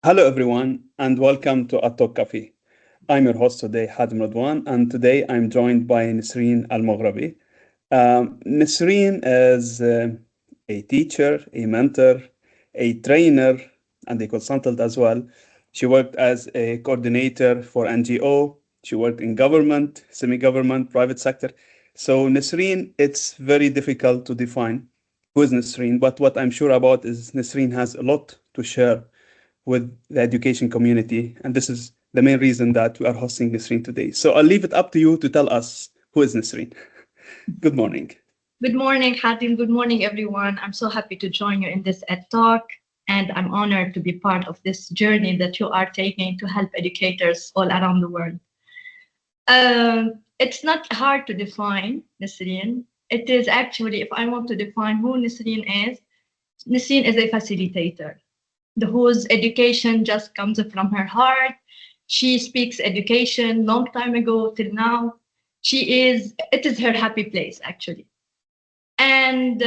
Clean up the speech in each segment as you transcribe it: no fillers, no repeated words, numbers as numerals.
Hello, everyone, and welcome to EdTALK Coffee. I'm your host today, Hatem, and today I'm joined by Nisreen Al Moghrabi. Nisreen is a teacher, a mentor, a trainer, and a consultant as well. She worked as a coordinator for NGO. She worked in government, semi-government, private sector. So Nisreen, it's very difficult to define who is Nisreen, but what I'm sure about is Nisreen has a lot to share with the education community. And this is the main reason that we are hosting Nisreen today. So I'll leave it up to you to tell us who is Nisreen. Good morning. Good morning, Hatem. Good morning, everyone. I'm so happy to join you in this ED Talk, and I'm honored to be part of this journey that you are taking to help educators all around the world. It's not hard to define Nisreen. It is actually, if I want to define who Nisreen is a facilitator, whose education just comes from her heart. She speaks education long time ago till now. It is her happy place, actually. And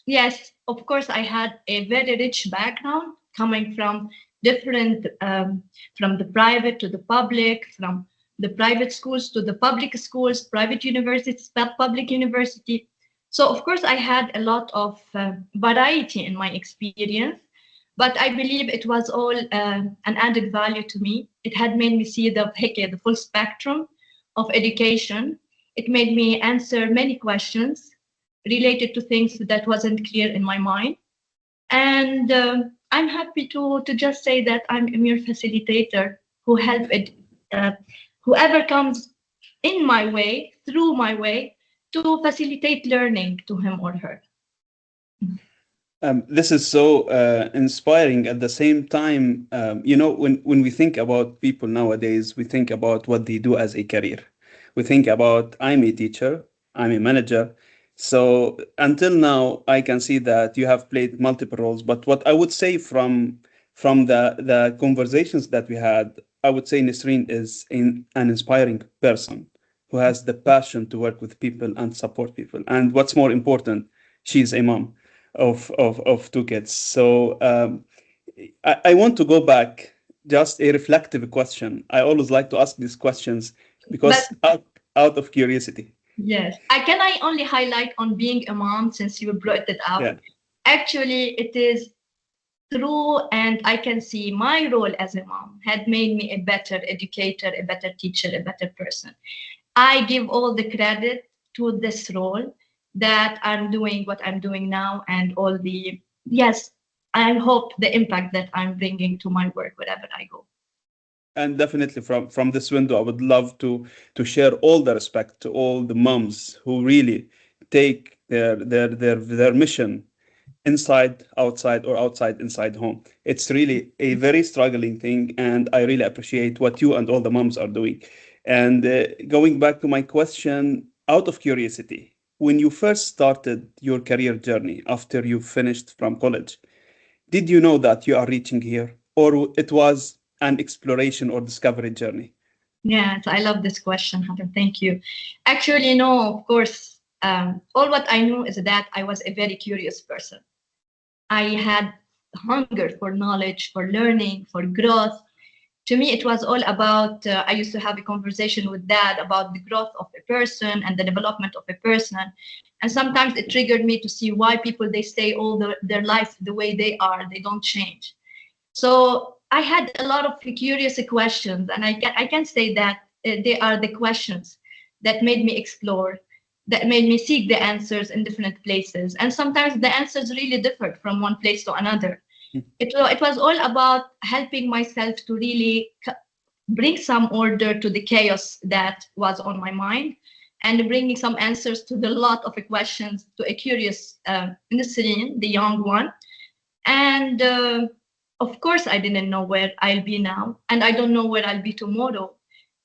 yes, of course, I had a very rich background coming from different, from the private to the public, from the private schools to the public schools, private universities, public university. So of course, I had a lot of variety in my experience, but I believe it was all an added value to me. It had made me see the full spectrum of education. It made me answer many questions related to things that wasn't clear in my mind. And I'm happy to just say that I'm a mere facilitator who help whoever comes in my way, through my way, to facilitate learning to him or her. This is so inspiring. At the same time, when we think about people nowadays, we think about what they do as a career. We think about, I'm a teacher, I'm a manager. So until now, I can see that you have played multiple roles. But what I would say from the conversations that we had, I would say Nisreen is an inspiring person who has the passion to work with people and support people. And what's more important, she's a mom of two kids. So I want to go back, just a reflective question. I always like to ask these questions because out of curiosity. Yes. I only highlight on being a mom since you brought it up. Yeah. Actually, it is true, and I can see my role as a mom had made me a better educator, a better teacher, a better person. I give all the credit to this role that I'm doing what I'm doing now, and all the, yes, I hope the impact that I'm bringing to my work wherever I go. And definitely from this window, I would love to share all the respect to all the moms who really take their mission inside, outside, or outside, inside home. It's really a very struggling thing, and I really appreciate what you and all the moms are doing. And going back to my question, out of curiosity, when you first started your career journey after you finished from college, did you know that you are reaching here, or it was an exploration or discovery journey? Yes, I love this question, Hatem. Thank you. Actually, no, of course. All what I knew is that I was a very curious person. I had hunger for knowledge, for learning, for growth. To me, it was all about, I used to have a conversation with dad about the growth of a person and the development of a person. And sometimes it triggered me to see why people, they stay all their life the way they are, they don't change. So I had a lot of curious questions, and I can say that they are the questions that made me explore, that made me seek the answers in different places. And sometimes the answers really differed from one place to another. It was all about helping myself to really bring some order to the chaos that was on my mind, and bringing some answers to the lot of questions to a curious Nisreen, the young one. And of course, I didn't know where I'll be now, and I don't know where I'll be tomorrow.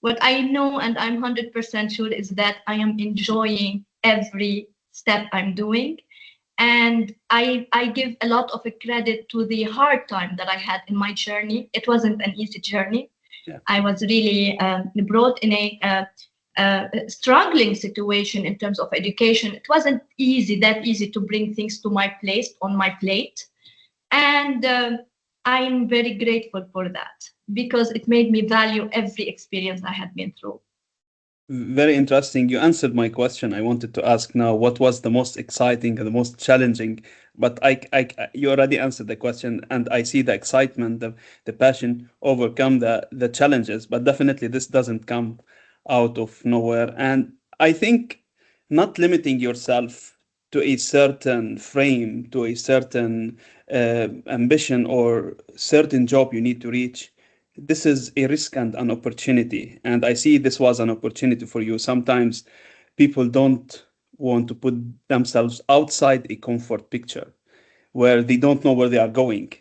What I know, and I'm 100% sure, is that I am enjoying every step I'm doing. And I give a lot of credit to the hard time that I had in my journey. It wasn't an easy journey. Yeah. I was really brought in a struggling situation in terms of education. It wasn't that easy to bring things to my place, on my plate. And I'm very grateful for that because it made me value every experience I had been through. Very interesting. You answered my question. I wanted to ask now what was the most exciting and the most challenging, but you already answered the question, and I see the excitement, the passion overcome the challenges. But definitely, this doesn't come out of nowhere. And I think not limiting yourself to a certain frame, to a certain ambition or certain job you need to reach, this is a risk and an opportunity. And I see this was an opportunity for you. Sometimes people don't want to put themselves outside a comfort picture where they don't know where they are going.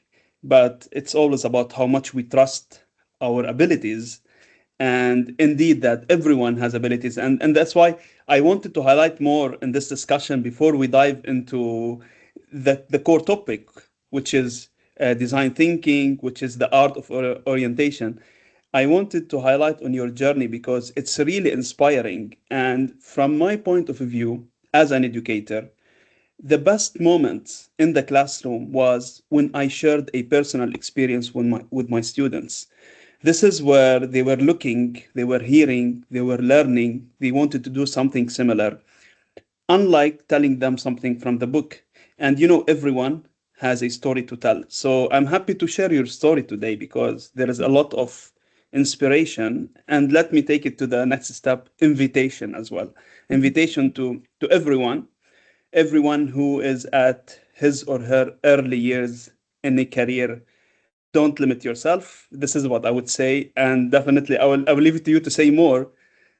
But it's always about how much we trust our abilities. And indeed, that everyone has abilities. And that's why I wanted to highlight more in this discussion before we dive into the core topic, which is design thinking, which is the art of orientation. I wanted to highlight on your journey because it's really inspiring. And from my point of view, as an educator, the best moments in the classroom was when I shared a personal experience with my students. This is where they were looking, they were hearing, they were learning, they wanted to do something similar, unlike telling them something from the book. And everyone has a story to tell. So I'm happy to share your story today because there is a lot of inspiration. And let me take it to the next step, invitation as well. Invitation to everyone who is at his or her early years in a career. Don't limit yourself. This is what I would say. And definitely I will leave it to you to say more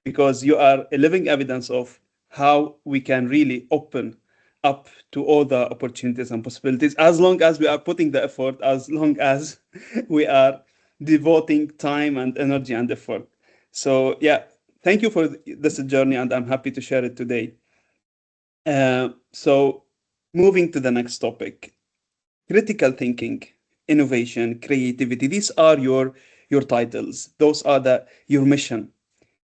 because you are a living evidence of how we can really open up to all the opportunities and possibilities as long as we are putting the effort, as long as we are devoting time and energy and effort. So yeah, thank you for this journey, and I'm happy to share it today. So moving to the next topic, critical thinking, innovation, creativity. These are your titles. Those are your mission.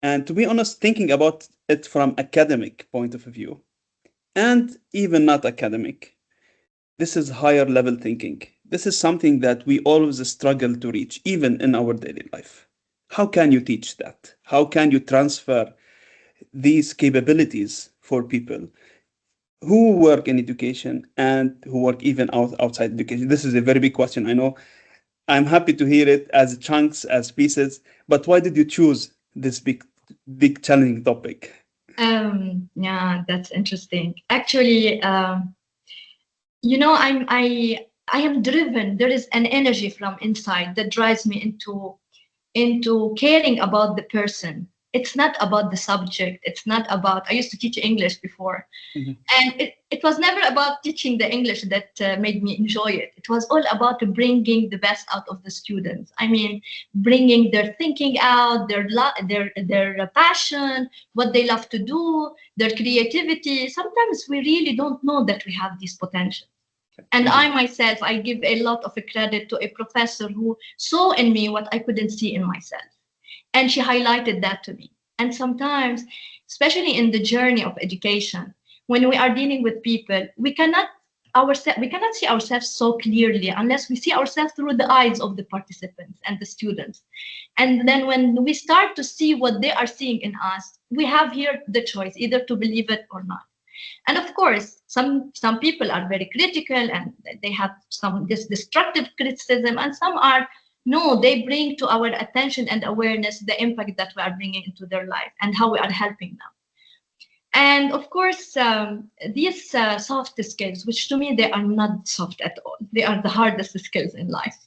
And to be honest, thinking about it from academic point of view, and even not academic, this is higher level thinking. This is something that we always struggle to reach, even in our daily life. How can you teach that? How can you transfer these capabilities for people who work in education and who work even outside education? This is a very big question. I know. I'm happy to hear it as chunks, as pieces, but why did you choose this big challenging topic? Yeah, that's interesting. Actually, I am driven. There is an energy from inside that drives me into caring about the person. It's not about the subject. It's not about. I used to teach English before, Mhm. and it was never about teaching the English that made me enjoy it. It was all about bringing the best out of the students. I mean, bringing their thinking out, their passion, what they love to do, their creativity. Sometimes we really don't know that we have this potential. And I Indeed. myself, I give a lot of credit to a professor who saw in me what I couldn't see in myself. And she highlighted that to me. And sometimes, especially in the journey of education, when we are dealing with people, we cannot see ourselves so clearly unless we see ourselves through the eyes of the participants and the students. And then when we start to see what they are seeing in us, we have here the choice either to believe it or not. And of course, some people are very critical and they have some this destructive criticism, and some are no, they bring to our attention and awareness the impact that we are bringing into their life and how we are helping them. And of course, these soft skills, which to me they are not soft at all, they are the hardest skills in life.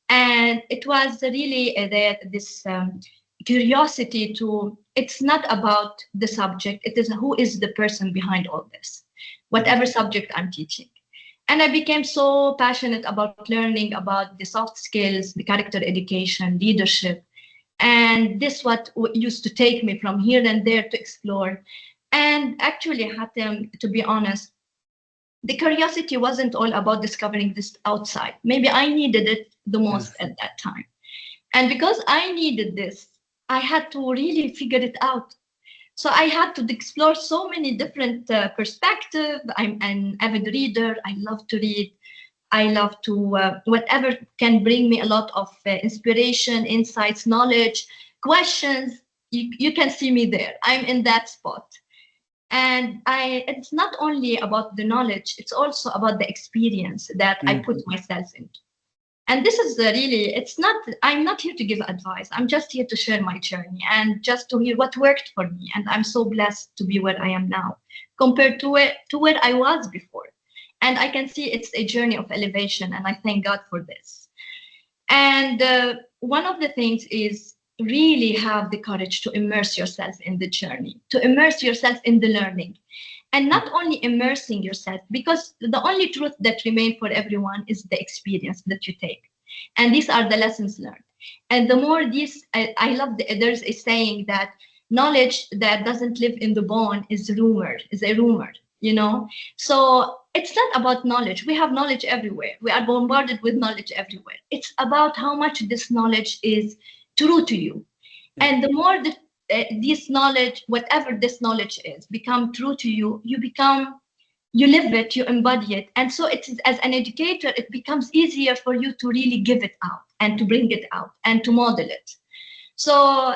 And it was really this curiosity to, it's not about the subject, it is who is the person behind all this, Mhm. whatever subject I'm teaching. And I became so passionate about learning about the soft skills, the character education, leadership. And this what used to take me from here and there to explore. And actually, Hatem, to be honest, the curiosity wasn't all about discovering this outside. Maybe I needed it the most Yes. at that time. And because I needed this, I had to really figure it out. So I had to explore so many different perspectives. I'm an avid reader. I love to read. I love to, whatever can bring me a lot of inspiration, insights, knowledge, questions. You can see me there. I'm in that spot. And it's not only about the knowledge, it's also about the experience that I put myself into. And this is really, I'm not here to give advice. I'm just here to share my journey and just to hear what worked for me. And I'm so blessed to be where I am now compared to where I was before. And I can see it's a journey of elevation, and I thank God for this. And one of the things is really have the courage to immerse yourself in the journey, to immerse yourself in the learning. And not only immersing yourself, because the only truth that remains for everyone is the experience that you take. And these are the lessons learned. And the more these, I love, there's a saying that knowledge that doesn't live in the bone is a rumor, you know? So it's not about knowledge. We have knowledge everywhere. We are bombarded with knowledge everywhere. It's about how much this knowledge is true to you. And the more that this knowledge, whatever this knowledge is, become true to you, you live it, you embody it. And so it is, as an educator, it becomes easier for you to really give it out and to bring it out and to model it. So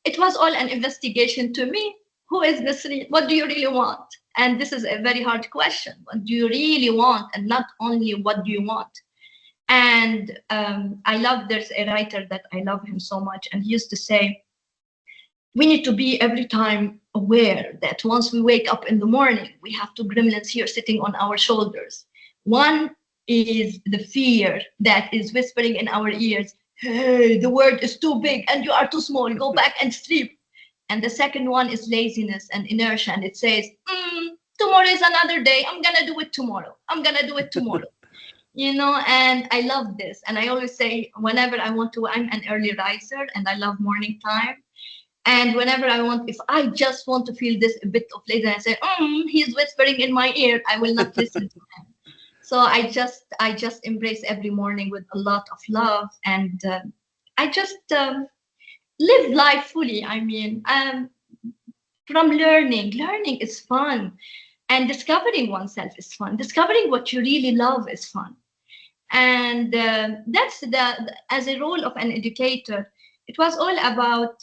it was all an investigation to me. Who is Nisreen? What do you really want? And this is a very hard question. What do you really want? And not only what do you want? And there's a writer that I love him so much. And he used to say, we need to be every time aware that once we wake up in the morning, we have two gremlins here sitting on our shoulders. One is the fear that is whispering in our ears, hey, the world is too big and you are too small, go back and sleep. And the second one is laziness and inertia. And it says, tomorrow is another day. I'm going to do it tomorrow. You know, and I love this. And I always say, whenever I want to, I'm an early riser and I love morning time. And whenever I want, if I just want to feel this a bit of laziness, I say, he's whispering in my ear, I will not listen to him. So I just embrace every morning with a lot of love. And I just live life fully. I mean, from learning is fun. And discovering oneself is fun. Discovering what you really love is fun. And that's as a role of an educator, it was all about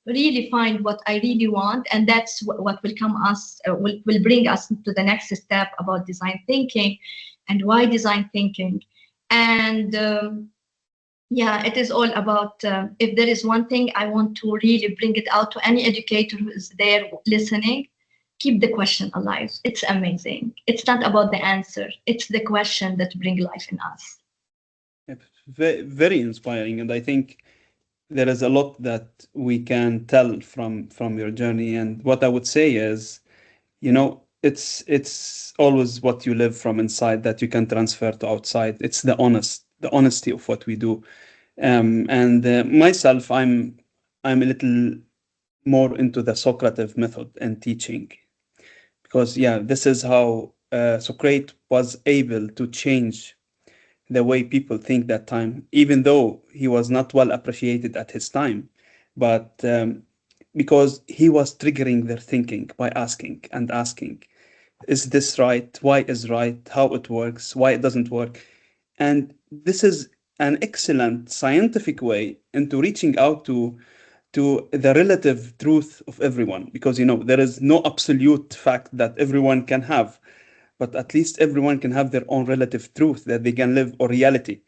really find what I really want. And that's what will bring us to the next step about design thinking and why design thinking. And it is all about, if there is one thing I want to really bring it out to any educator who is there listening, keep the question alive. It's amazing. It's not about the answer. It's the question that brings life in us. Very, very inspiring. And I think there is a lot that we can tell from your journey. And what I would say is, you know, it's always what you live from inside that you can transfer to outside. It's the honesty of what we do. Myself, I'm a little more into the Socrative method and teaching, because this is how Socrates was able to change the way people think that time, even though he was not well appreciated at his time, but because he was triggering their thinking by asking, is this right? Why is right? How it works? Why it doesn't work? And this is an excellent scientific way into reaching out to the relative truth of everyone, because there is no absolute fact that everyone can have, but at least everyone can have their own relative truth that they can live, or reality.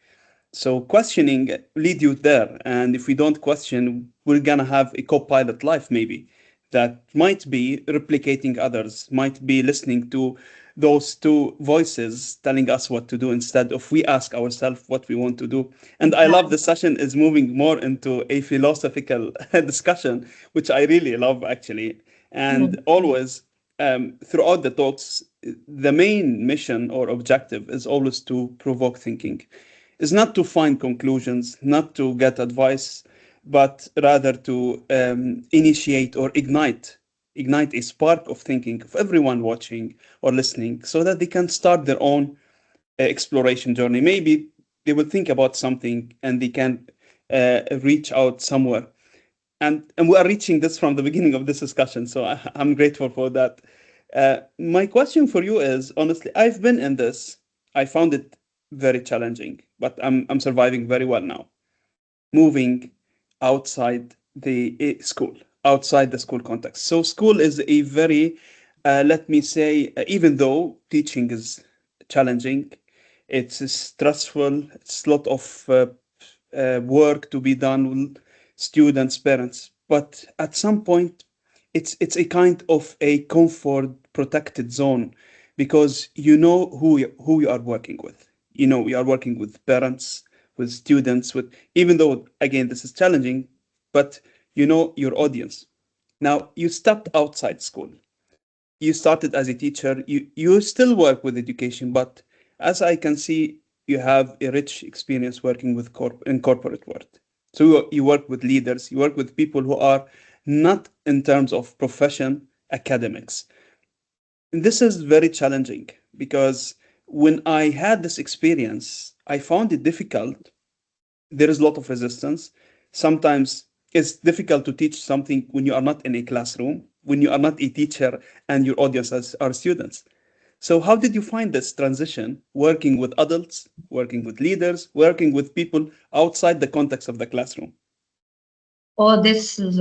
So questioning lead you there. And if we don't question, we're gonna have a co-pilot life maybe that might be replicating others, might be listening to those two voices telling us what to do instead of we ask ourselves what we want to do. And I love the session is moving more into a philosophical discussion, which I really love actually. And always throughout the talks, the main mission or objective is always to provoke thinking. It's not to find conclusions, not to get advice, but rather to initiate or ignite a spark of thinking of everyone watching or listening, so that they can start their own exploration journey. Maybe they will think about something and they can reach out somewhere. And we are reaching this from the beginning of this discussion, so I'm grateful for that. My question for you is, honestly, I've been in this. I found it very challenging, but I'm surviving very well now. Moving outside the school, outside the school context. So school is a very, let me say, even though teaching is challenging, it's stressful, it's a lot of work to be done with students, parents. But at some point, it's a kind of a comfort protected zone because you know who you are working with. You know, you are working with parents, with students, with even though again this is challenging, but you know your audience. Now you stepped outside school. You started as a teacher. You still work with education, but as I can see, you have a rich experience working with in corporate world. So you work with leaders. You work with people who are not in terms of profession academics. And this is very challenging because when I had this experience, I found it difficult. There is a lot of resistance. Sometimes it's difficult to teach something when you are not in a classroom, when you are not a teacher and your audience are students. So how did you find this transition working with adults, working with leaders, working with people outside the context of the classroom? Oh, this is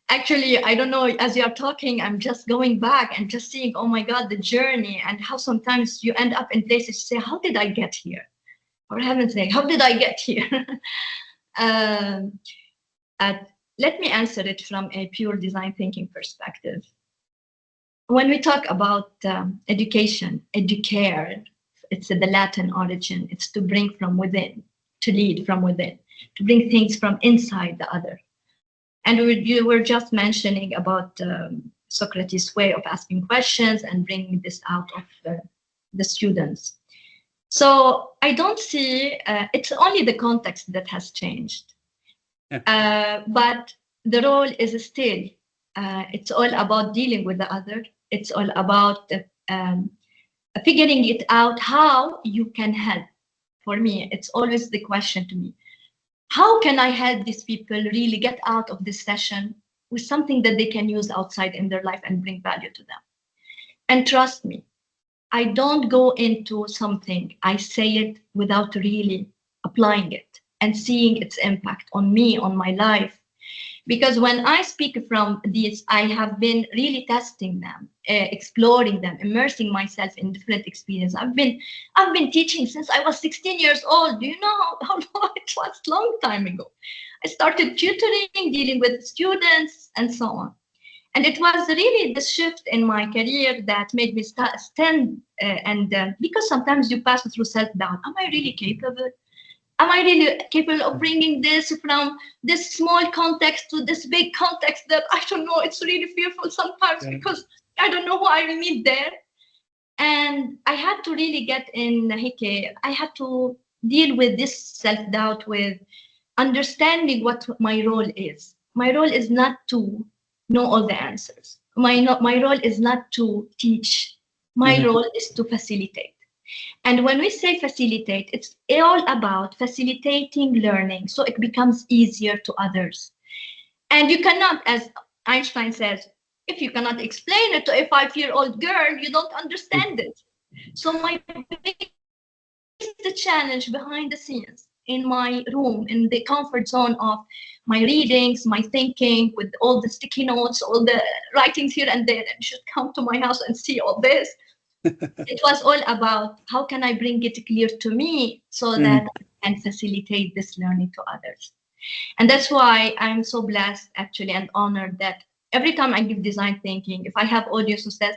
actually, I don't know, as you're talking, I'm just going back and just seeing, oh my God, the journey and how sometimes you end up in places to say, how did I get here? For heaven's sake, how did I get here? um, uh, Let me answer it from a pure design thinking perspective. When we talk about education, educare, it's the Latin origin. It's to bring from within, to lead from within, to bring things from inside the other. And you were just mentioning about Socrates' way of asking questions and bringing this out of the students. So I don't see, it's only the context that has changed. Yeah. But the role is still, it's all about dealing with the other. It's all about figuring it out how you can help. For me, it's always the question to me. How can I help these people really get out of this session with something that they can use outside in their life and bring value to them? And trust me, I don't go into something, I say it without really applying it and seeing its impact on me, on my life. Because when I speak from these, I have been really testing them, exploring them, immersing myself in different experiences. I've been teaching since I was 16 years old. Do you know how long it was? Long time ago. I started tutoring, dealing with students, and so on. And it was really the shift in my career that made me stand because sometimes you pass through self-doubt. Am I really capable? Am I really capable of bringing this from this small context to this big context that I don't know? It's really fearful sometimes because I don't know who I will meet there. And I had to really get in, Hike, I had to deal with this self-doubt with understanding what my role is. My role is not to know all the answers. My role is not to teach. My role is to facilitate. And when we say facilitate, it's all about facilitating learning so it becomes easier to others. And you cannot, as Einstein says, if you cannot explain it to a 5-year-old girl, you don't understand it. So my biggest challenge behind the scenes in my room, in the comfort zone of my readings, my thinking, with all the sticky notes, all the writings here and there, and you should come to my house and see all this. It was all about how can I bring it clear to me so that I can facilitate this learning to others. And that's why I'm so blessed actually and honored that every time I give design thinking, if I have audience who says,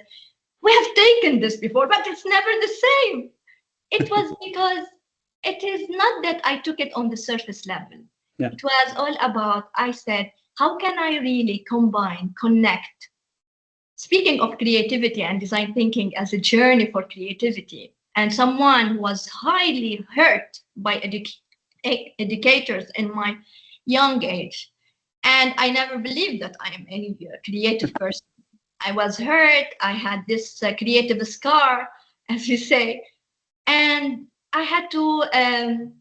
we have taken this before, but it's never the same. It was because it is not that I took it on the surface level. Yeah. It was all about, I said, how can I really combine, connect? Speaking of creativity and design thinking as a journey for creativity, and someone who was highly hurt by educators in my young age, and I never believed that I am a creative person. I was hurt. I had this creative scar, as you say, and I had to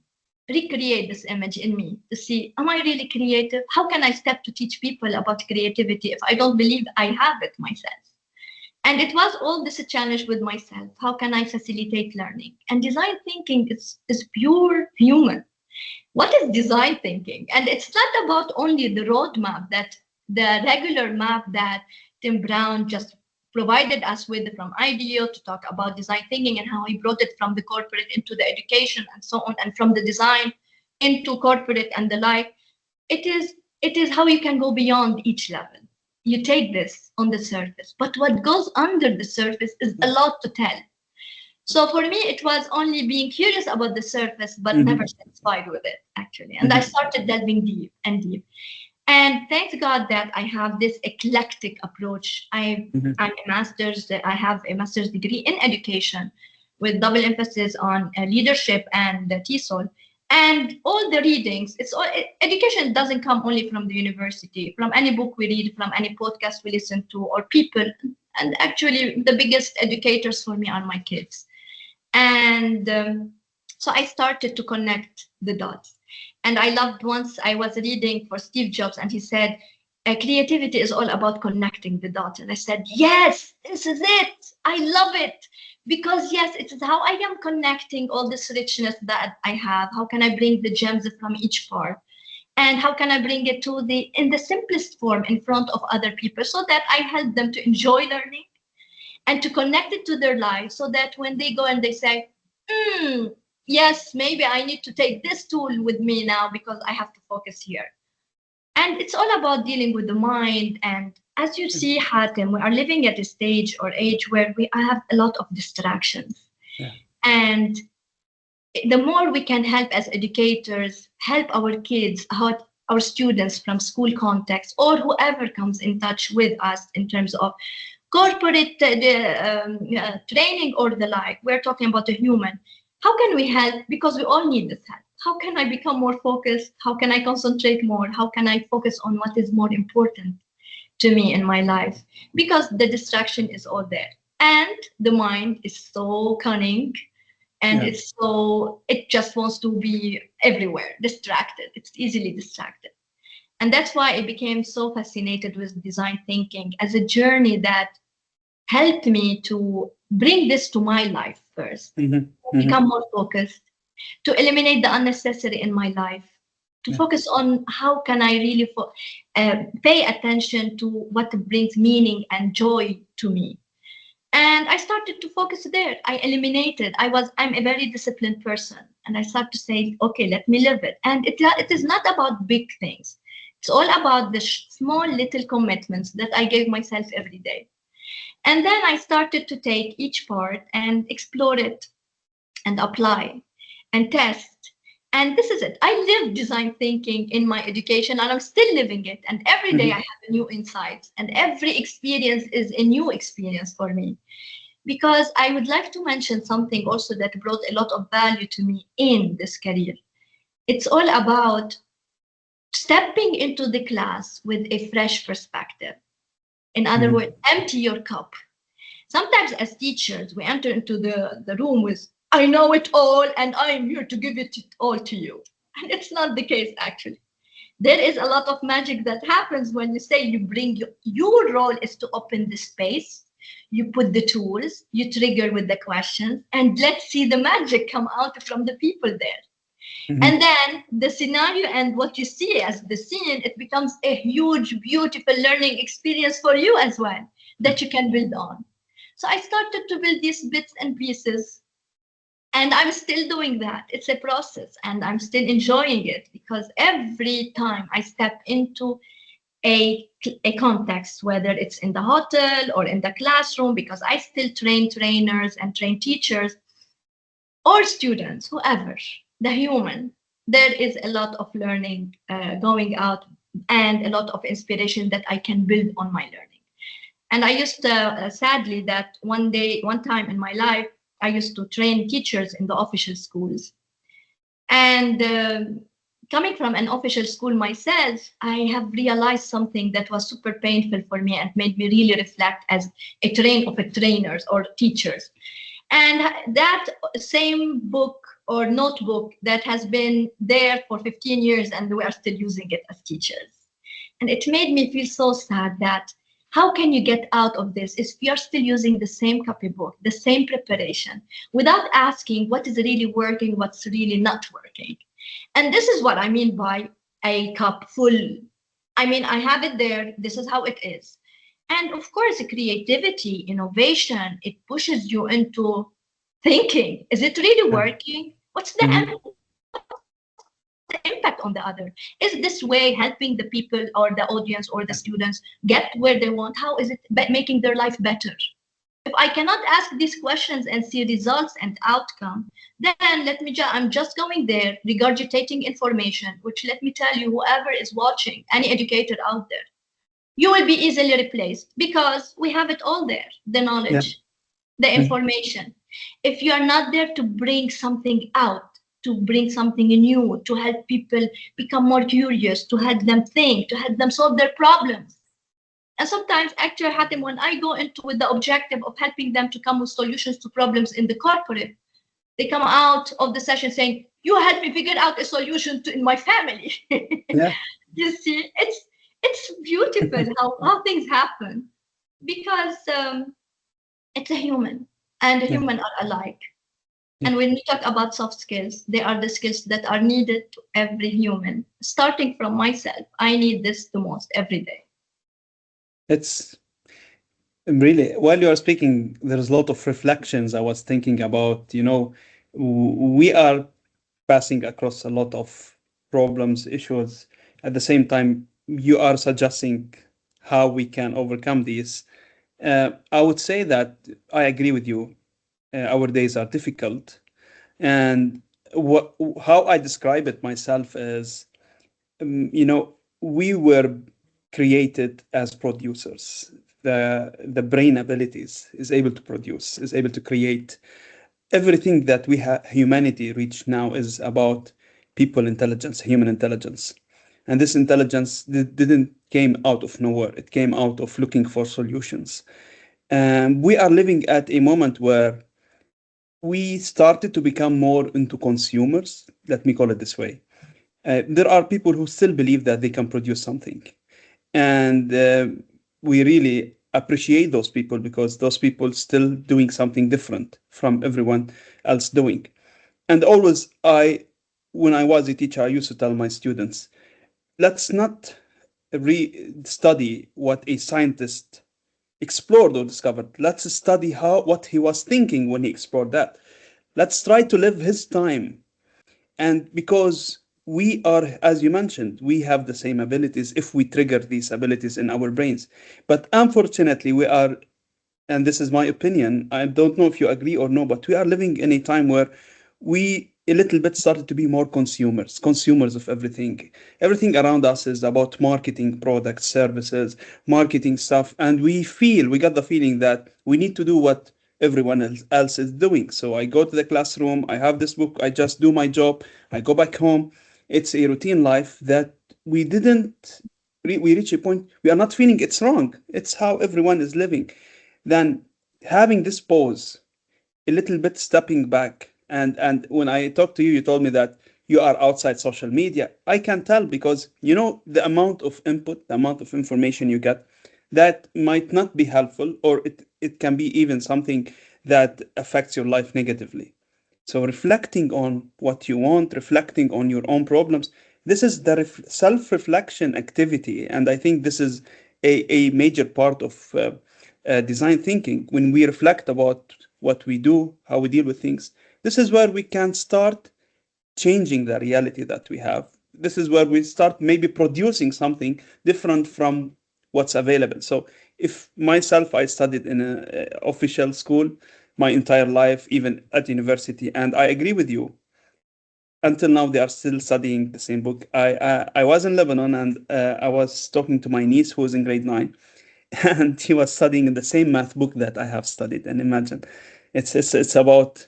recreate this image in me to see, am I really creative? How can I step to teach people about creativity if I don't believe I have it myself? And it was all this challenge with myself. How can I facilitate learning? And design thinking is pure human. What is design thinking? And it's not about only the roadmap, that the regular map that Tim Brown just provided us with from IDEO to talk about design thinking and how he brought it from the corporate into the education and so on, and from the design into corporate and the like. It is how you can go beyond each level. You take this on the surface, but what goes under the surface is a lot to tell. So for me, it was only being curious about the surface, but never satisfied with it, actually. And I started delving deep and deep. And thank God that I have this eclectic approach. I have a master's degree in education with double emphasis on leadership and TESOL. And all the readings, education doesn't come only from the university, from any book we read, from any podcast we listen to, or people. And actually, the biggest educators for me are my kids. And so I started to connect the dots. And I loved, once I was reading for Steve Jobs, and he said, creativity is all about connecting the dots. And I said, yes, this is it. I love it. Because yes, it is how I am connecting all this richness that I have. How can I bring the gems from each part? And how can I bring it in the simplest form in front of other people, so that I help them to enjoy learning and to connect it to their lives, so that when they go and they say, yes, maybe I need to take this tool with me now because I have to focus here. And it's all about dealing with the mind. And as you see, Hatem, we are living at a stage or age where we have a lot of distractions. Yeah. And the more we can help as educators, help our kids, our students from school context, or whoever comes in touch with us in terms of corporate training or the like, we're talking about a human. How can we help? Because we all need this help. How can I become more focused? How can I concentrate more? How can I focus on what is more important to me in my life? Because the distraction is all there. And the mind is so cunning, and it just wants to be everywhere, distracted. It's easily distracted. And that's why I became so fascinated with design thinking as a journey that helped me to bring this to my life first, become more focused, to eliminate the unnecessary in my life, to focus on how can I really pay attention to what brings meaning and joy to me. And I started to focus there. I eliminated. I'm a very disciplined person, and I started to say, okay, let me live it. And it is not about big things. It's all about the small little commitments that I gave myself every day. And then I started to take each part and explore it and apply and test. And this is it. I live design thinking in my education, and I'm still living it. And every day I have a new insight, and every experience is a new experience for me. Because I would like to mention something also that brought a lot of value to me in this career. It's all about stepping into the class with a fresh perspective. In other words, empty your cup. Sometimes as teachers, we enter into the room with, I know it all, and I'm here to give it all to you. And it's not the case, actually. There is a lot of magic that happens when you say you bring your role is to open the space, you put the tools, you trigger with the questions, and let's see the magic come out from the people there. And then the scenario and what you see as the scene, it becomes a huge, beautiful learning experience for you as well that you can build on. So I started to build these bits and pieces, and I'm still doing that. It's a process, and I'm still enjoying it, because every time I step into a context, whether it's in the hotel or in the classroom, because I still train trainers and train teachers or students, whoever, the human, there is a lot of learning going out, and a lot of inspiration that I can build on my learning. And I used to, sadly, that one time in my life, I used to train teachers in the official schools. And coming from an official school myself, I have realized something that was super painful for me and made me really reflect as a trainers or teachers. And that same book or notebook that has been there for 15 years, and we are still using it as teachers. And it made me feel so sad that How can you get out of this if you're still using the same copybook, the same preparation, without asking what is really working, what's really not working? And this is what I mean by a cup full. I mean, I have it there. This is how it is. And of course, creativity, innovation, it pushes you into thinking. Is it really Yeah. working? What's the Mhm. impact on the other? Is this way helping the people or the audience or the students get where they want? How is it making their life better? If I cannot ask these questions and see results and outcome, then I'm just going there regurgitating information, which let me tell you, whoever is watching, any educator out there, you will be easily replaced because we have it all there, the Yeah. knowledge, the Mhm. information. If you are not there to bring something out, to bring something new, to help people become more curious, to help them think, to help them solve their problems. And sometimes, actually, Hatem, when I go into with the objective of helping them to come with solutions to problems in the corporate, they come out of the session saying, "You helped me figure out a solution to in my family." Yeah. You see, it's beautiful how things happen because it's a human, and a Yeah. human are alike. Yeah. And when we talk about soft skills, they are the skills that are needed to every human. Starting from myself, I need this the most every day. It's really, while you are speaking, there's a lot of reflections I was thinking about. We are passing across a lot of problems, issues. At the same time, you are suggesting how we can overcome these. I would say that I agree with you. Our days are difficult, and what how I describe it myself is, we were created as producers. The brain abilities is able to produce, is able to create. Everything that we have humanity reach now is about people intelligence, human intelligence. And this intelligence didn't came out of nowhere. It came out of looking for solutions. And we are living at a moment where we started to become more into consumers. Let me call it this way. There are people who still believe that they can produce something. And we really appreciate those people because those people still doing something different from everyone else doing. And always, when I was a teacher, I used to tell my students, let's not study what a scientist explored or discovered. Let's study what he was thinking when he explored that. Let's try to live his time. And because we are, as you mentioned, we have the same abilities if we trigger these abilities in our brains. But unfortunately, we are, and this is my opinion, I don't know if you agree or no, but we are living in a time where we a little bit started to be more consumers of everything. Everything around us is about marketing products, services, marketing stuff, and we got the feeling that we need to do what everyone else is doing. So I go to the classroom, I have this book, I just do my job, I go back home. It's a routine life that we didn't we reach a point we are not feeling it's wrong. It's how everyone is living. Then having this pause, a little bit stepping back, and when I talked to you, you told me that you are outside social media. I can tell because the amount of input, the amount of information you get, that might not be helpful, or it can be even something that affects your life negatively. So reflecting on what you want, reflecting on your own problems, this is the self-reflection activity, and I think this is a major part of design thinking. When we reflect about what we do, how we deal with things, this is where we can start changing the reality that we have. This is where we start maybe producing something different from what's available. So if myself, I studied in an official school my entire life, even at university, and I agree with you. Until now, they are still studying the same book. I was in Lebanon, and I was talking to my niece who was in grade 9, and he was studying the same math book that I have studied. And imagine, it's about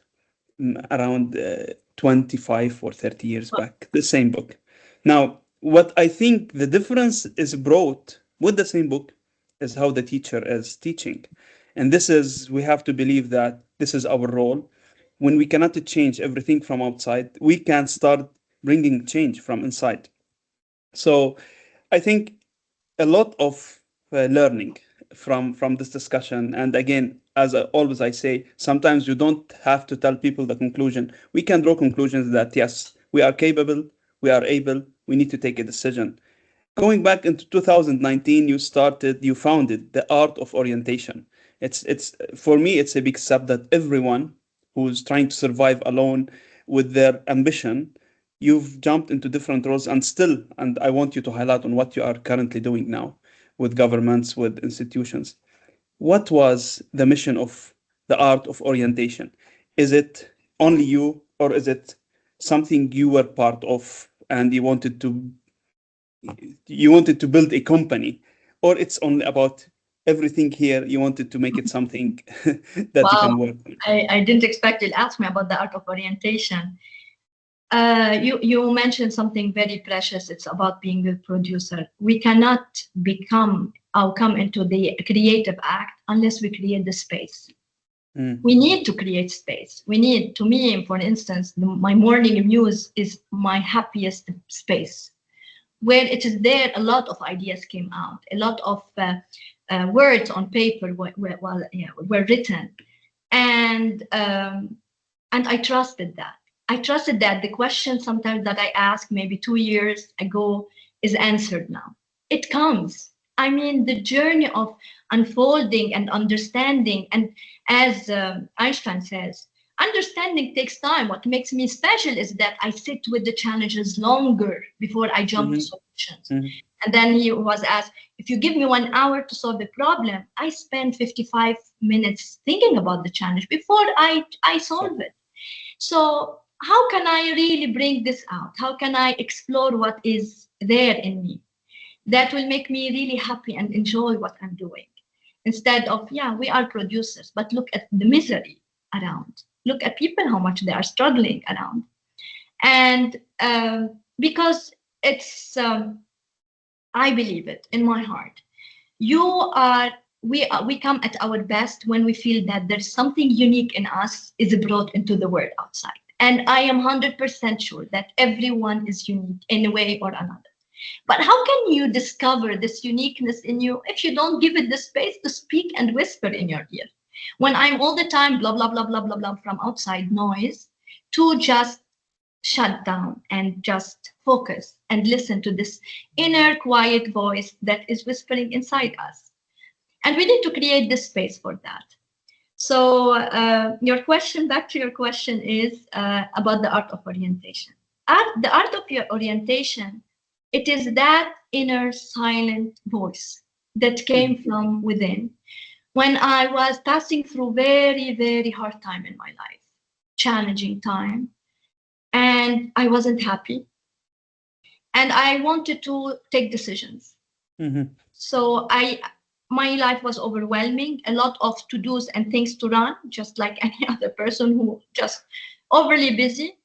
around 25 or 30 years back, the same book. Now, what I think the difference is brought with the same book is how the teacher is teaching. And this is, we have to believe that this is our role. When we cannot change everything from outside, we can start bringing change from inside. So I think a lot of learning, from this discussion, and again, as always I say, sometimes you don't have to tell people the conclusion. We can draw conclusions that yes, we are capable, we are able, we need to take a decision. Going back into 2019, you founded the art of orientation. It's for me, it's a big step that everyone who's trying to survive alone with their ambition, you've jumped into different roles and still, and I want you to highlight on what you are currently doing now with governments, with institutions. What was the mission of the art of orientation? Is it only you, or is it something you were part of and you wanted to build a company, or it's only about everything here you wanted to make it something that you Wow, can work on? I didn't expect you'll ask me about the art of orientation. You mentioned something very precious. It's about being a producer. We cannot become or come into the creative act unless we create the space. We need to create space. We need, to me, for instance, my morning muse is my happiest space, where it is there a lot of ideas came out, a lot of words on paper were written, and I trusted that. I trusted that the question sometimes that I asked maybe 2 years ago is answered now. It comes. I mean, the journey of unfolding and understanding, and as Einstein says, understanding takes time. What makes me special is that I sit with the challenges longer before I jump to solutions. And then he was asked, if you give me 1 hour to solve the problem, I spend 55 minutes thinking about the challenge before I solve it. So how can I really bring this out? How can I explore what is there in me that will make me really happy and enjoy what I'm doing? Instead of, yeah, we are producers, but look at the misery around. Look at people, how much they are struggling around. And because it's, I believe it in my heart. We come at our best when we feel that there's something unique in us is brought into the world outside. And I am 100% sure that everyone is unique in a way or another. But how can you discover this uniqueness in you if you don't give it the space to speak and whisper in your ear? When I'm all the time blah, blah, blah, blah, blah, blah from outside noise, to just shut down and just focus and listen to this inner quiet voice that is whispering inside us. And we need to create this space for that. So back to your question is about the art of orientation. The art of your orientation, it is that inner silent voice that came from within when I was passing through very, very hard time in my life, challenging time, and I wasn't happy. And I wanted to take decisions. So my life was overwhelming, a lot of to-dos and things to run, just like any other person who just overly busy.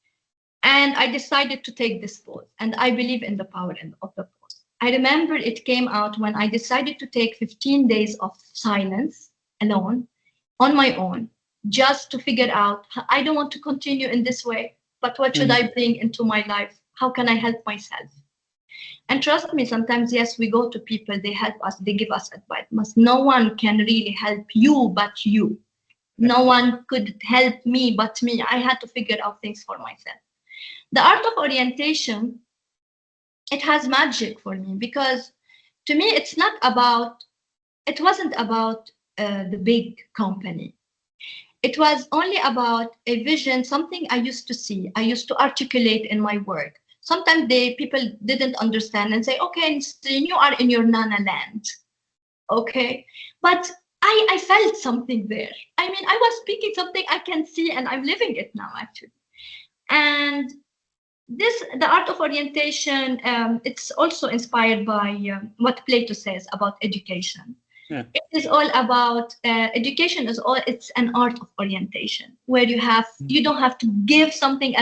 And I decided to take this pause. And I believe in the power of the pause. I remember it came out when I decided to take 15 days of silence alone, on my own, just to figure out, I don't want to continue in this way, but what should I bring into my life? How can I help myself? And trust me, sometimes, yes, we go to people, they help us, they give us advice. But no one can really help you but you. No one could help me but me. I had to figure out things for myself. The art of orientation, it has magic for me, because to me, it wasn't about the big company. It was only about a vision, something I used to see, I used to articulate in my work. Sometimes people didn't understand and say, okay, Nisreen, you are in your Nana land. Okay. But I felt something there. I mean, I was speaking something I can see, and I'm living it now, actually. And the art of orientation, it's also inspired by what Plato says about education. Yeah. It is all about education. It's an art of orientation, where you don't have to give something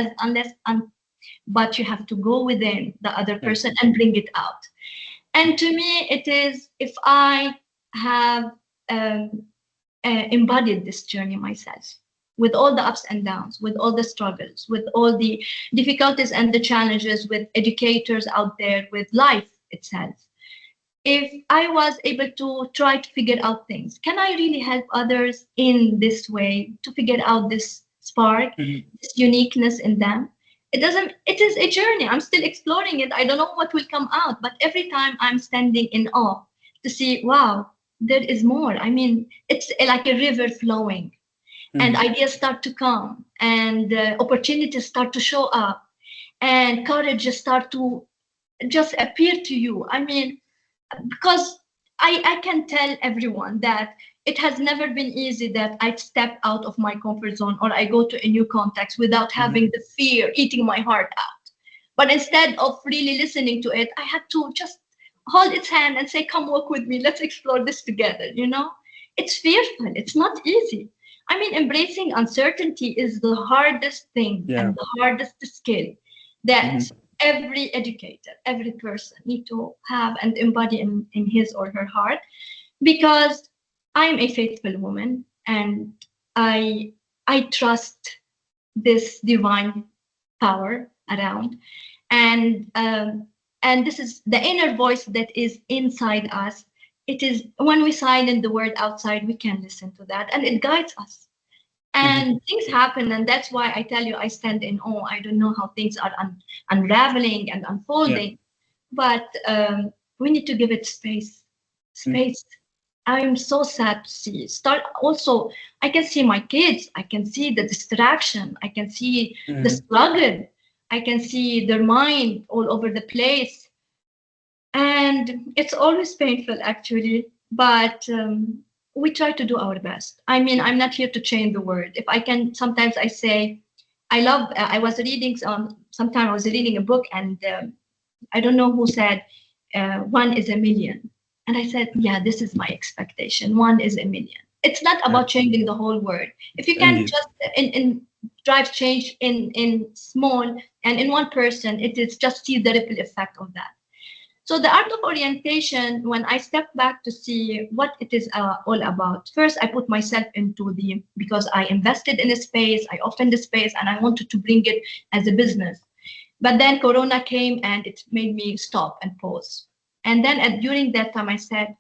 but you have to go within the other person and bring it out. And to me, it is, if I have embodied this journey myself, with all the ups and downs, with all the struggles, with all the difficulties and the challenges, with educators out there, with life itself, if I was able to try to figure out things, can I really help others in this way to figure out this spark, Mhm. this uniqueness in them? It is a journey. I'm still exploring it. I don't know what will come out, but every time I'm standing in awe to see, wow, there is more. I mean, it's like a river flowing, and Mhm. ideas start to come, and opportunities start to show up, and courage just start to just appear to you. I mean, because I can tell everyone that it has never been easy that I step out of my comfort zone or I go to a new context without Mhm. having the fear eating my heart out. But instead of really listening to it, I had to just hold its hand and say, come walk with me, let's explore this together, you know? It's fearful, it's not easy. I mean, embracing uncertainty is the hardest thing Yeah. and the hardest skill that Mhm. every educator, every person need to have and embody in his or her heart, because I'm a faithful woman, and I I trust this divine power around, and this is the inner voice that is inside us. It is when we silence the word outside, we can listen to that, and it guides us. Mhm. And things happen, and that's why I tell you I stand in awe. I don't know how things are unraveling and Yeah. unfolding, but we need to give it space. Mhm. Space. I'm so sad to see. Start also. I can see my kids. I can see the distraction. I can see the Mhm. struggle. I can see their mind all over the place, and it's always painful actually, but we try to do our best. I mean, I'm not here to change the world. If I can, sometimes I say, I love, I was reading, sometime I was reading a book, and I don't know who said, one is a million. And I said, yeah, this is my expectation. One is a million. It's not Yeah. about changing the whole world. If you can Indeed. just in drive change in small and in one person, it is just see the ripple effect of that. So the art of orientation, when I step back to see what it is all about, first I put myself into because I invested in a space, I opened the space, and I wanted to bring it as a business. But then Corona came and it made me stop and pause. And then during that time, I said,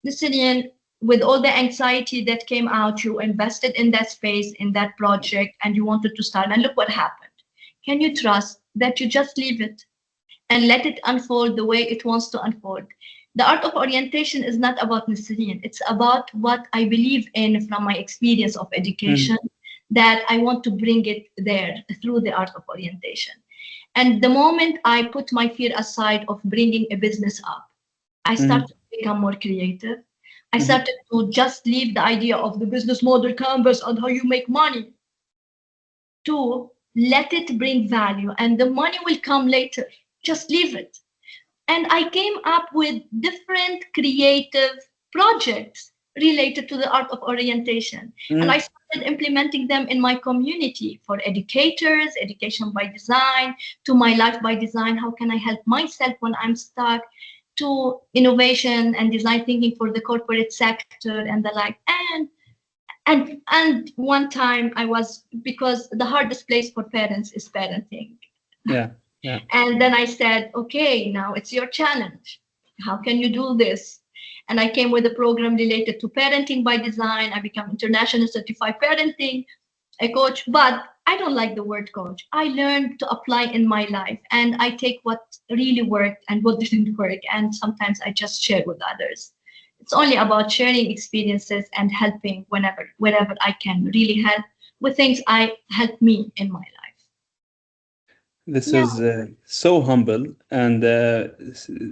Nisreen, with all the anxiety that came out, you invested in that space, in that project, and you wanted to start, and look what happened. Can you trust that you just leave it and let it unfold the way it wants to unfold? The art of orientation is not about Nisreen. It's about what I believe in from my experience of education, Mhm. that I want to bring it there through the art of orientation. And the moment I put my fear aside of bringing a business up, I started Mhm. to become more creative. I Mhm. started to just leave the idea of the business model canvas and how you make money, to let it bring value, and the money will come later. Just leave it. And I came up with different creative projects related to the art of orientation. And I Mhm. started implementing them in my community for educators, education by design, to my life by design. How can I help myself when I'm stuck? To innovation and design thinking for the corporate sector and the like. And one time I was, because the hardest place for parents is parenting. Yeah. Yeah. And then I said, okay, now it's your challenge. How can you do this? And I came with a program related to parenting by design. I become international certified parenting a coach, but I don't like the word coach. I learned to apply in my life, and I take what really worked and what didn't work, and sometimes I just share with others. It's only about sharing experiences and helping wherever I can really help with things I help me in my life. This Yeah. is so humble. And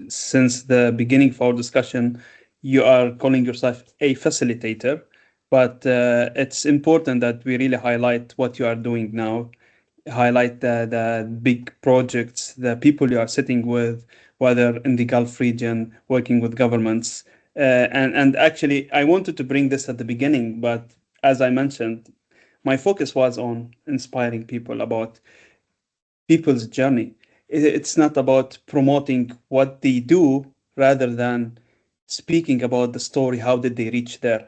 since the beginning of our discussion, you are calling yourself a facilitator. But it's important that we really highlight what you are doing now, highlight the big projects, the people you are sitting with, whether in the Gulf region, working with governments. And actually, I wanted to bring this at the beginning, but as I mentioned, my focus was on inspiring people about people's journey. It's not about promoting what they do, rather than speaking about the story. How did they reach there?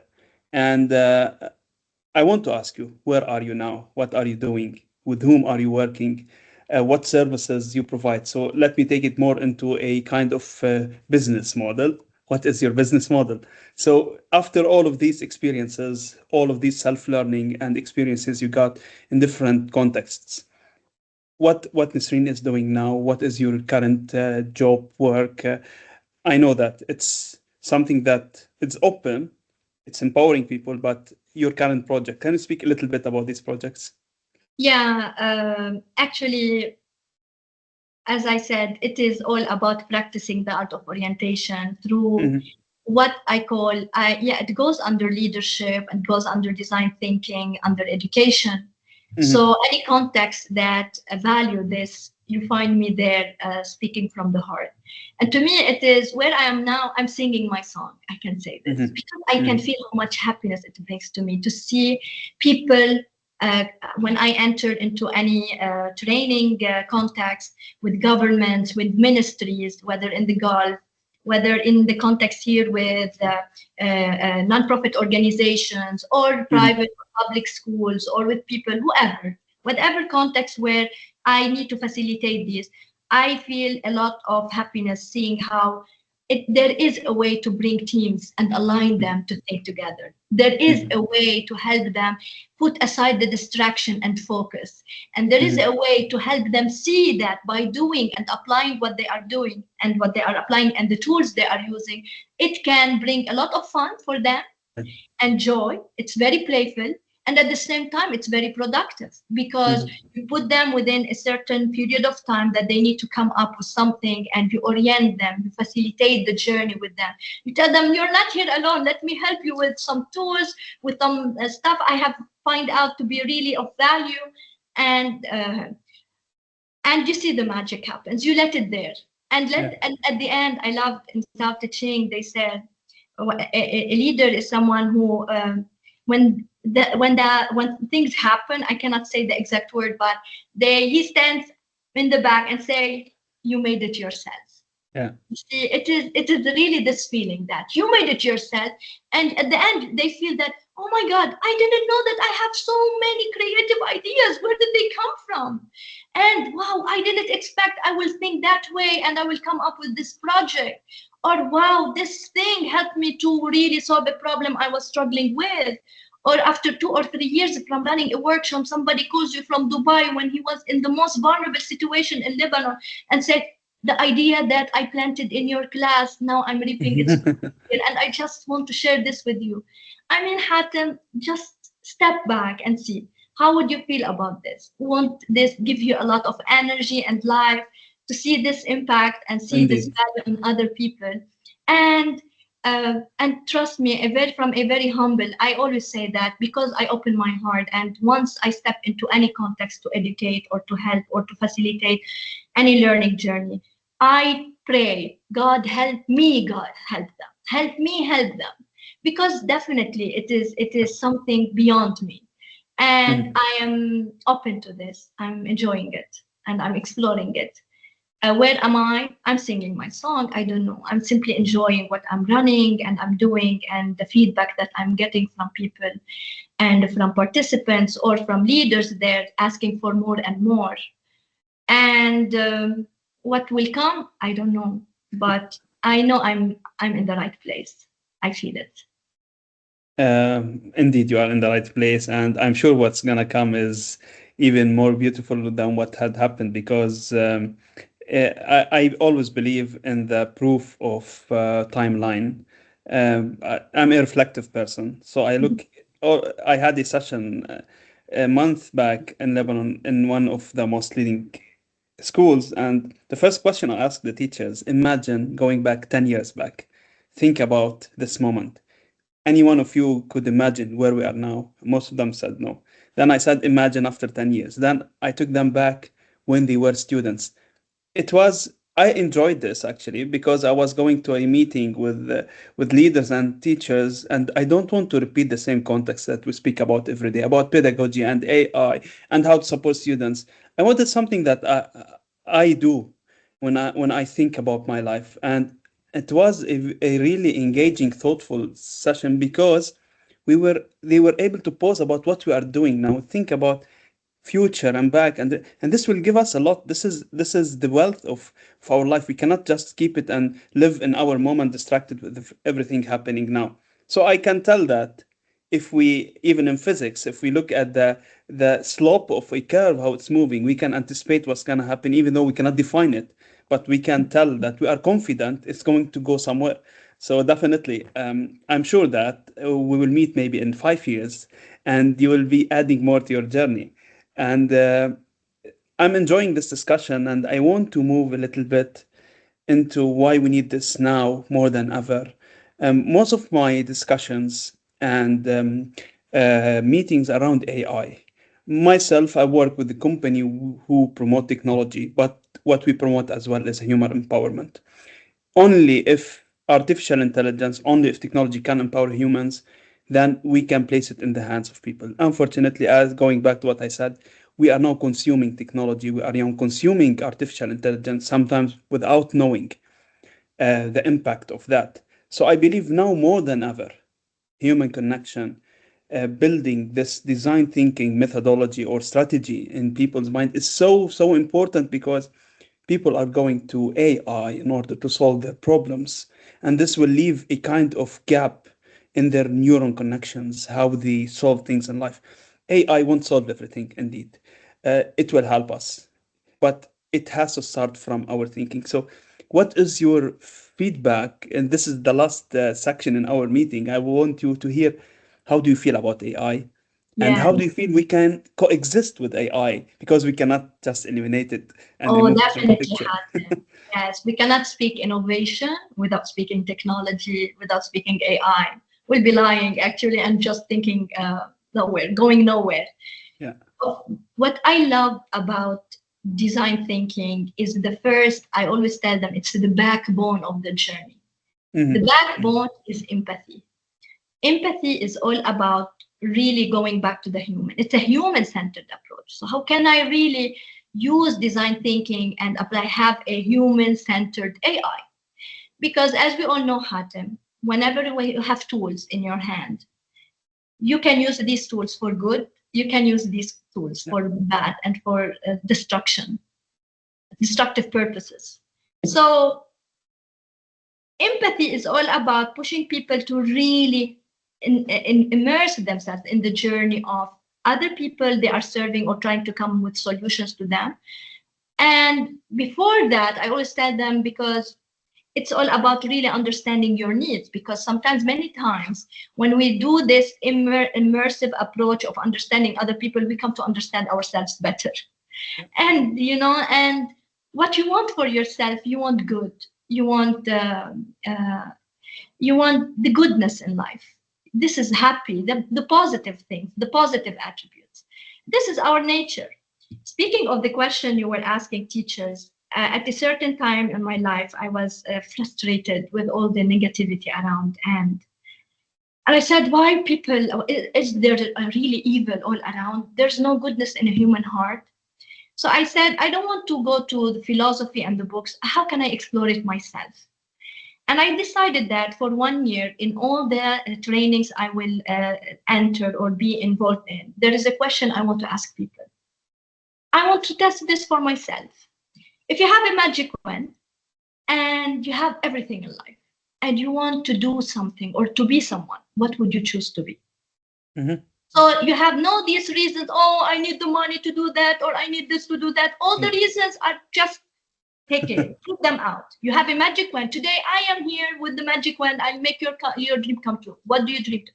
And I want to ask you, where are you now? What are you doing? With whom are you working? What services you provide? So let me take it more into a kind of business model. what is your business model? So after all of these experiences, all of these self-learning and experiences you got in different contexts, what Nisreen is doing now, what is your current job work? I know that it's something that it's open, it's empowering people, but your current project, can you speak a little bit about these projects? Yeah, actually, as I said, it is all about practicing the art of orientation through Mm-hmm. what I call, yeah, it goes under leadership and goes under design thinking, under education. Mm-hmm. So any context that value this, you find me there speaking from the heart. And to me, it is where I am now, I'm singing my song. I can say this Mm-hmm. because I can Mm-hmm. feel how much happiness it brings to me to see people uh, when I entered into any training context with governments, with ministries, whether in the Gulf, whether in the context here with nonprofit organizations or Mm-hmm. private or public schools, or with people, whoever, whatever context where I need to facilitate this, I feel a lot of happiness seeing how there is a way to bring teams and align them to think together. There is Mm-hmm. a way to help them put aside the distraction and focus. And there is Mm-hmm. a way to help them see that by doing and applying what they are doing and what they are applying and the tools they are using, it can bring a lot of fun for them and joy. It's very playful. And at the same time, it's very productive because Mm-hmm. you put them within a certain period of time that they need to come up with something, and you orient them, you facilitate the journey with them. You tell them, you're not here alone. Let me help you with some tools, with some stuff I have find out to be really of value. And and you see the magic happens. You let it there. Yeah. And at the end, I loved in South Teaching, they said, a leader is someone who when things happen, I cannot say the exact word, but he stands in the back and say, you made it yourself. Yeah. You see, it is really this feeling that you made it yourself, and at the end they feel that, oh my God, I didn't know that I have so many creative ideas. Where did they come from? And wow, I didn't expect I will think that way and I will come up with this project. Or wow, this thing helped me to really solve a problem I was struggling with. Or after 2 or 3 years from running a workshop, somebody calls you from Dubai when he was in the most vulnerable situation in Lebanon and said, the idea that I planted in your class, now I'm reaping its fruit here, and I just want to share this with you. I mean, Hatem, just step back and see. How would you feel about this? Won't this give you a lot of energy and life to see this impact and see this Indeed. value in other people? And trust me, from a very humble, I always say that because I open my heart, and once I step into any context to educate or to help or to facilitate any learning journey, I pray, God help me, God help them, help me help them, because definitely it is something beyond me, and Mm-hmm. I am open to this. I'm enjoying it and I'm exploring it. Where am I? I'm singing my song. I don't know. I'm simply enjoying what I'm running and I'm doing, and the feedback that I'm getting from people and from participants or from leaders there asking for more and more. And what will come, I don't know, but I know I'm in the right place. I feel it. Indeed, you are in the right place, and I'm sure what's gonna come is even more beautiful than what had happened because I always believe in the proof of timeline. I'm a reflective person, so I look. Oh, I had a session a month back in Lebanon in one of the most leading schools, and the first question I asked the teachers: imagine going back 10 years back. Think about this moment. Any one of you could imagine where we are now? Most of them said no. Then I said, imagine after 10 years. Then I took them back when they were students. I enjoyed this actually because I was going to a meeting with leaders and teachers, and I don't want to repeat the same context that we speak about every day about pedagogy and AI and how to support students. I wanted something that I do when I think about my life, and it was a really engaging, thoughtful session because they were able to pause about what we are doing now. Think about future and back, and this will give us a lot. This is the wealth of our life. We cannot just keep it and live in our moment distracted with everything happening now. So I can tell that if we, even in physics, if we look at the slope of a curve, how it's moving, we can anticipate what's going to happen, even though we cannot define it, but we can tell that we are confident it's going to go somewhere. So definitely, I'm sure that we will meet maybe in 5 years, and you will be adding more to your journey. And I'm enjoying this discussion, and I want to move a little bit into why we need this now more than ever. Most of my discussions and meetings around AI. Myself, I work with a company who promote technology, but what we promote as well is human empowerment. Only if artificial intelligence, only if technology can empower humans, then we can place it in the hands of people. Unfortunately, as going back to what I said, we are now consuming technology, we are now consuming artificial intelligence, sometimes without knowing the impact of that. So I believe now more than ever, human connection, building this design thinking methodology or strategy in people's mind is so important, because people are going to AI in order to solve their problems, and this will leave a kind of gap in their neuron connections, how they solve things in life. AI won't solve everything, indeed. It will help us, but it has to start from our thinking. So, what is your feedback? And this is the last section in our meeting. I want you to hear, how do you feel about AI? And Yeah. how do you feel we can coexist with AI? Because we cannot just eliminate it and Oh, remove it from the definitely, picture. Hatem. Yes, we cannot speak innovation without speaking technology, without speaking AI. We'll be lying actually and just thinking nowhere, going nowhere. Yeah. What I love about design thinking is the first, I always tell them it's the backbone of the journey. The Hmm. backbone is empathy. Empathy is all about really going back to the human. It's a human-centered approach. So how can I really use design thinking and apply, have a human-centered AI? Because as we all know, Hatem, whenever you have tools in your hand, you can use these tools for good, you can use these tools Yeah. for bad and for destructive purposes. So empathy is all about pushing people to really immerse themselves in the journey of other people they are serving or trying to come with solutions to them. And before that, I always tell them, because it's all about really understanding your needs, because sometimes, many times, when we do this immersive approach of understanding other people, we come to understand ourselves better. And and what you want for yourself, you want good, you want uh, you want the goodness in life. This is happy, the positive things, the positive attributes. This is our nature. Speaking of the question you were asking teachers, at a certain time in my life, I was frustrated with all the negativity around. And I said, why people, is there a really evil all around? There's no goodness in a human heart. So I said, I don't want to go to the philosophy and the books. How can I explore it myself? And I decided that for 1 year, in all the trainings I will enter or be involved in, there is a question I want to ask people. I want to test this for myself. If you have a magic wand and you have everything in life, and you want to do something or to be someone, what would you choose to be? Hmm. So you have no these reasons, oh, I need the money to do that, or I need this to do that. All the Yeah. reasons are just take it, put them out. You have a magic wand. Today I am here with the magic wand. I'll make your dream come true. What do you dream?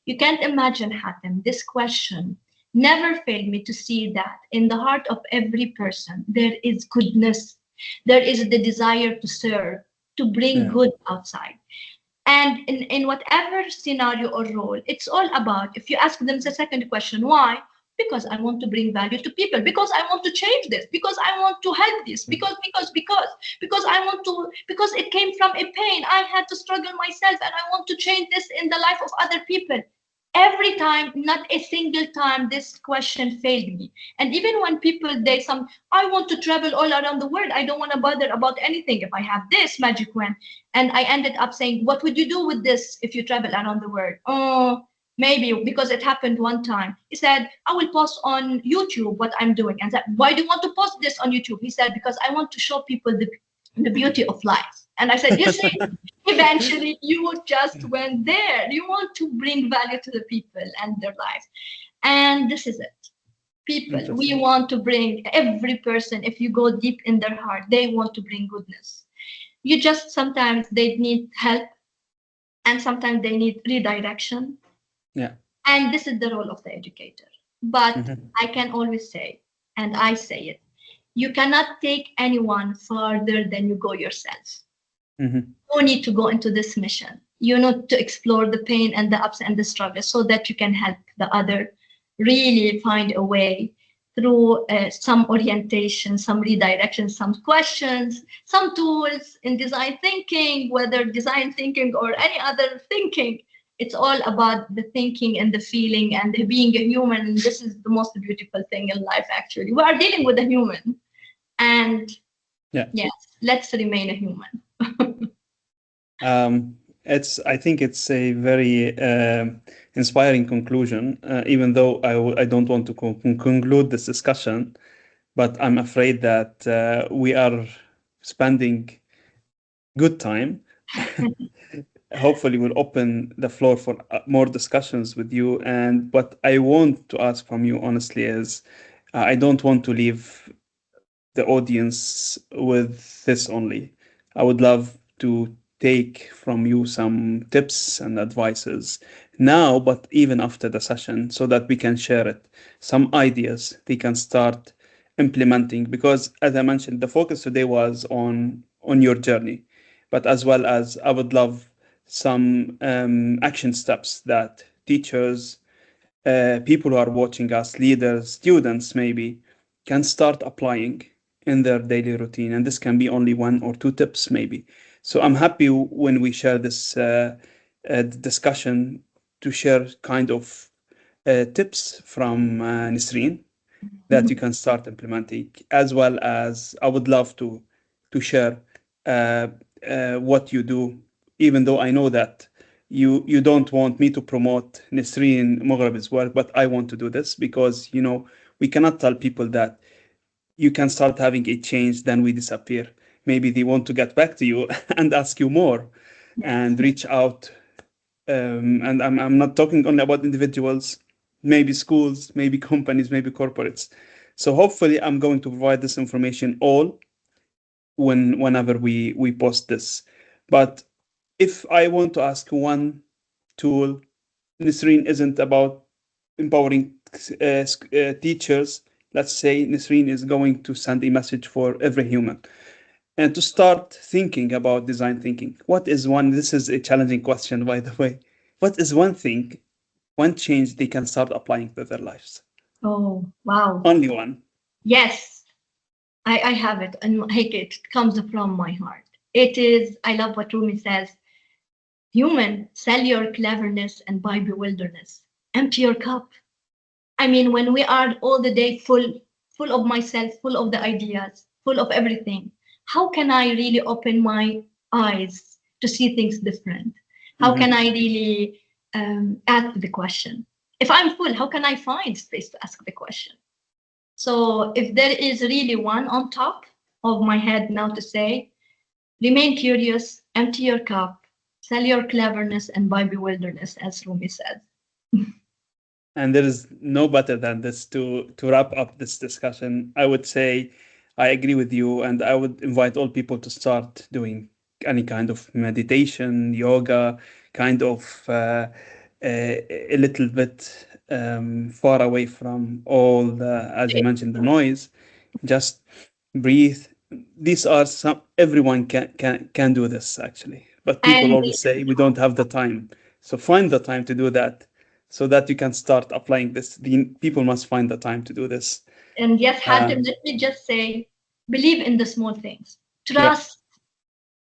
You can't imagine, Hatem. This question never failed me to see that in the heart of every person there is goodness. There is the desire to serve, to bring Yeah. good outside. And in whatever scenario or role, it's all about, if you ask them the second question, why? Because I want to bring value to people, because I want to change this, because I want to help this, because I want to, because it came from a pain. I had to struggle myself and I want to change this in the life of other people. Every time, not a single time, this question failed me. And even when people, I want to travel all around the world. I don't want to bother about anything if I have this magic wand. And I ended up saying, what would you do with this if you travel around the world? Oh, maybe because it happened one time. He said, I will post on YouTube what I'm doing. And I said, why do you want to post this on YouTube? He said, because I want to show people the beauty of life. And I said, you see, eventually you just went there. You want to bring value to the people and their lives. And this is it. People, we Interesting. want to bring every person, if you go deep in their heart, they want to bring goodness. You just sometimes they need help and sometimes they need redirection. Yeah. And this is the role of the educator. But Mhm. I can always say, and I say it, you cannot take anyone further than you go yourself. Mhm. You need to go into this mission. You need to explore the pain and the ups and the struggles so that you can help the other really find a way through some orientation, some redirection, some questions, some tools in design thinking, whether design thinking or any other thinking. It's all about the thinking and the feeling and the being a human. And this is the most beautiful thing in life, actually. We are dealing with a human. And Yeah. yes, let's remain a human. I think it's a very inspiring conclusion, even though I don't want to conclude this discussion, but I'm afraid that we are spending good time. Hopefully, we'll open the floor for more discussions with you. And what I want to ask from you, honestly, is I don't want to leave the audience with this only. I would love to take from you some tips and advices now, but even after the session, so that we can share it. Some ideas they can start implementing. Because, as I mentioned, the focus today was on your journey, but as well as I would love some action steps that teachers, people who are watching us, leaders, students maybe, can start applying in their daily routine. And this can be only one or two tips, maybe. So I'm happy when we share this discussion to share kind of tips from Nisreen that you can start implementing, as well as I would love to share uh, what you do, even though I know that you don't want me to promote Nisreen Moghrabi's work, but I want to do this because we cannot tell people that you can start having a change, then we disappear. Maybe they want to get back to you and ask you more Yes. and reach out. And I'm not talking only about individuals, maybe schools, maybe companies, maybe corporates. So hopefully I'm going to provide this information all whenever we post this. But if I want to ask one tool, Nisreen isn't about empowering teachers. Let's say Nisreen is going to send a message for every human and to start thinking about design thinking. What is one? This is a challenging question, by the way. What is one thing, one change they can start applying to their lives? Oh, wow. Only one. Yes, I have it. And it comes from my heart. It is, I love what Rumi says, human, sell your cleverness and buy bewilderness. Empty your cup. I mean, when we are all the day full of myself, full of the ideas, full of everything, how can I really open my eyes to see things different? How can Mhm. I really ask the question? If I'm full, how can I find space to ask the question? So if there is really one on top of my head now to say, remain curious, empty your cup, sell your cleverness, and buy bewilderness, as Rumi said. And there is no better than this to wrap up this discussion. I would say I agree with you, and I would invite all people to start doing any kind of meditation, yoga, kind of a little bit far away from all the, as you mentioned, the noise. Just breathe. These are some everyone can do this actually, but people And always say we don't have the time. So find the time to do that so that you can start applying this. The people must find the time to do this. and yes, Hatem, Um, let me just say, believe in the small things. yeah. Trust.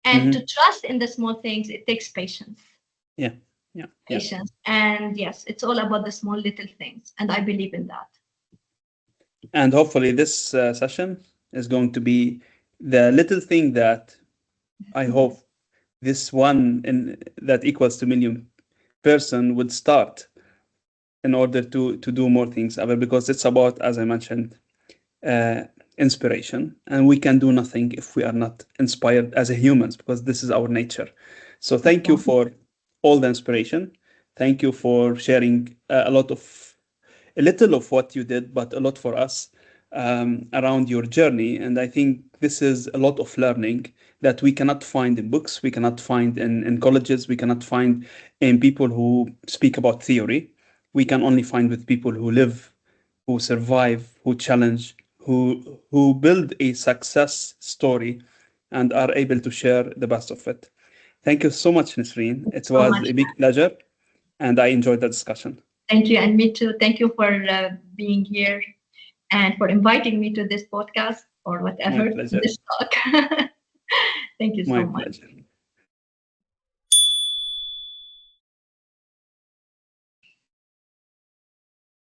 And to Hmm. trust in the small things, it takes patience. Yeah. Yeah. Yeah. Patience. And yes, it's all about the small little things. And I believe in that. And hopefully this session is going to be the little thing that I Yes. hope this one in that equals to million person would start. in order to do more things ever, because it's about, as I mentioned, uh, inspiration, and we can do nothing if we are not inspired as a humans, because this is our nature. So thank you for all the inspiration. Thank you for sharing a little of what you did, but a lot for us around your journey. And I think this is a lot of learning that we cannot find in books, we cannot find in colleges, we cannot find in people who speak about theory. We can only find with people who live, who survive, who challenge, who build a success story and are able to share the best of it. Thank you so much, Nisreen. It So was much. a big pleasure, and I enjoyed the discussion. Thank you, and me too. Thank you for being here and for inviting me to this podcast or My whatever, pleasure. this talk. Thank you My so much. pleasure.